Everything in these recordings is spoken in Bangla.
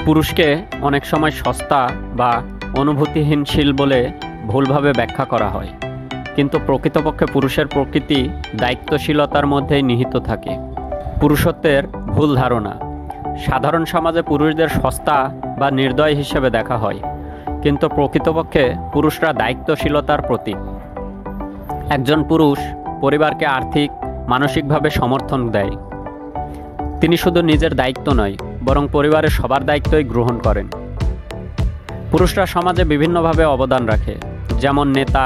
পুরুষকে অনেক সময় সস্তা বা অনুভূতিহীনশীল বলে ভুলভাবে ব্যাখ্যা করা হয়, কিন্তু প্রকৃতপক্ষে পুরুষের প্রকৃতি দায়িত্বশীলতার মধ্যেই নিহিত থাকে। পুরুষত্বের ভুল ধারণা: সাধারণ সমাজে পুরুষদের সস্তা বা নির্দয় হিসেবে দেখা হয়, কিন্তু প্রকৃতপক্ষে পুরুষরা দায়িত্বশীলতার প্রতীক। একজন পুরুষ পরিবারকে আর্থিক, মানসিকভাবে সমর্থন দেয়। তিনি শুধু নিজের দায়িত্ব নয়, বরং পরিবারের সবার দায়িত্বই গ্রহণ করেন। পুরুষরা সমাজে বিভিন্নভাবে অবদান রাখে, যেমন নেতা,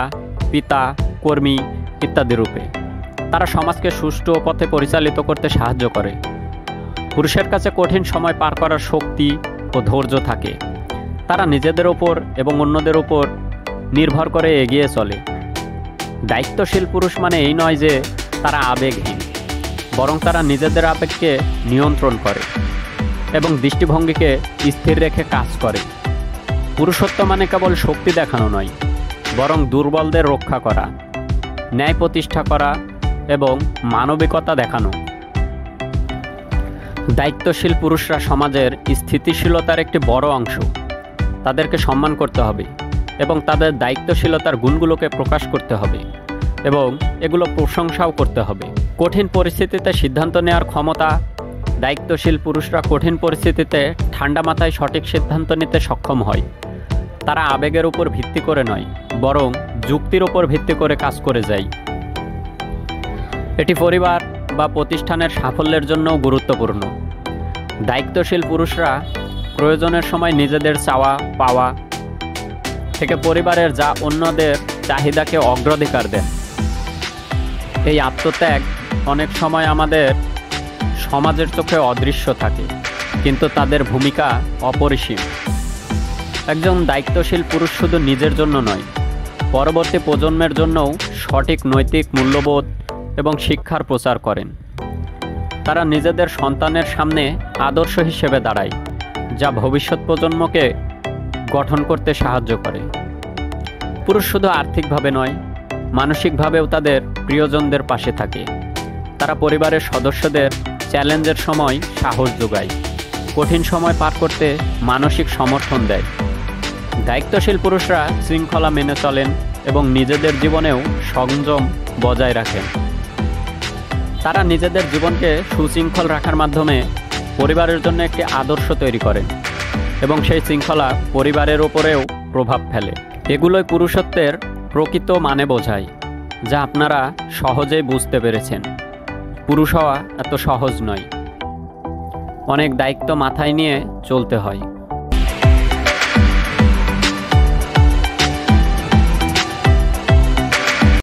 পিতা, কর্মী ইত্যাদি রূপে। তারা সমাজকে সুষ্ঠু পথে পরিচালিত করতে সাহায্য করে। পুরুষের কাছে কঠিন সময় পার করার শক্তি ও ধৈর্য থাকে। তারা নিজেদের ওপর এবং অন্যদের উপর নির্ভর করে এগিয়ে চলে। দায়িত্বশীল পুরুষ মানে এই নয় যে তারা আবেগহীন, বরং তারা নিজেদের আবেগকে নিয়ন্ত্রণ করে এবং দৃষ্টিভঙ্গিকে স্থির রেখে কাজ করে। পুরুষত্ব মানে কেবল শক্তি দেখানো নয়, বরং দুর্বলদের রক্ষা করা, ন্যায় প্রতিষ্ঠা করা এবং মানবিকতা দেখানো। দায়িত্বশীল পুরুষরা সমাজের স্থিতিশীলতার একটি বড় অংশ। তাদেরকে সম্মান করতে হবে এবং তাদের দায়িত্বশীলতার গুণগুলোকে প্রকাশ করতে হবে এবং এগুলো প্রশংসাও করতে হবে। কঠিন পরিস্থিতিতে সিদ্ধান্ত নেওয়ার ক্ষমতা: দায়িত্বশীল পুরুষরা কঠিন পরিস্থিতিতে ঠান্ডা মাথায় সঠিক সিদ্ধান্ত নিতে সক্ষম হয়। তারা আবেগের উপর ভিত্তি করে নয়, বরং যুক্তির উপর ভিত্তি করে কাজ করে যায়। এটি পরিবার বা প্রতিষ্ঠানের সাফল্যের জন্যও গুরুত্বপূর্ণ। দায়িত্বশীল পুরুষরা প্রয়োজনের সময় নিজেদের চাওয়া পাওয়া থেকে পরিবারের যা অন্যদের চাহিদাকে অগ্রাধিকার দেন। এই আত্মত্যাগ অনেক সময় আমাদের সমাজের চোখে অদৃশ্য থাকে, কিন্তু তাদের ভূমিকা অপরিসীম। একজন দায়িত্বশীল পুরুষ শুধু নিজের জন্য নয়, পরবর্তী প্রজন্মের জন্যও সঠিক নৈতিক মূল্যবোধ এবং শিক্ষার প্রচার করেন। তারা নিজেদের সন্তানের সামনে আদর্শ হিসেবে দাঁড়ায়, যা ভবিষ্যৎ প্রজন্মকে গঠন করতে সাহায্য করে। পুরুষ শুধু আর্থিকভাবে নয়, মানসিকভাবেও তাদের প্রিয়জনদের পাশে থাকে। তারা পরিবারের সদস্যদের চ্যালেঞ্জের সময় সাহস যোগায়, কঠিন সময় পার করতে মানসিক সমর্থন দেয়। দায়িত্বশীল পুরুষরা শৃঙ্খলা মেনে চলেন এবং নিজেদের জীবনেও সংযম বজায় রাখেন। তারা নিজেদের জীবনকে সুশৃঙ্খল রাখার মাধ্যমে পরিবারের জন্য একটি আদর্শ তৈরি করেন এবং সেই শৃঙ্খলা পরিবারের ওপরেও প্রভাব ফেলে। এগুলোই পুরুষত্বের প্রকৃত মানে বোঝায়, যা আপনারা সহজেই বুঝতে পেরেছেন। পুরুষ হওয়া এত সহজ নয়। অনেক দায়িত্ব মাথায় নিয়ে চলতে হয়।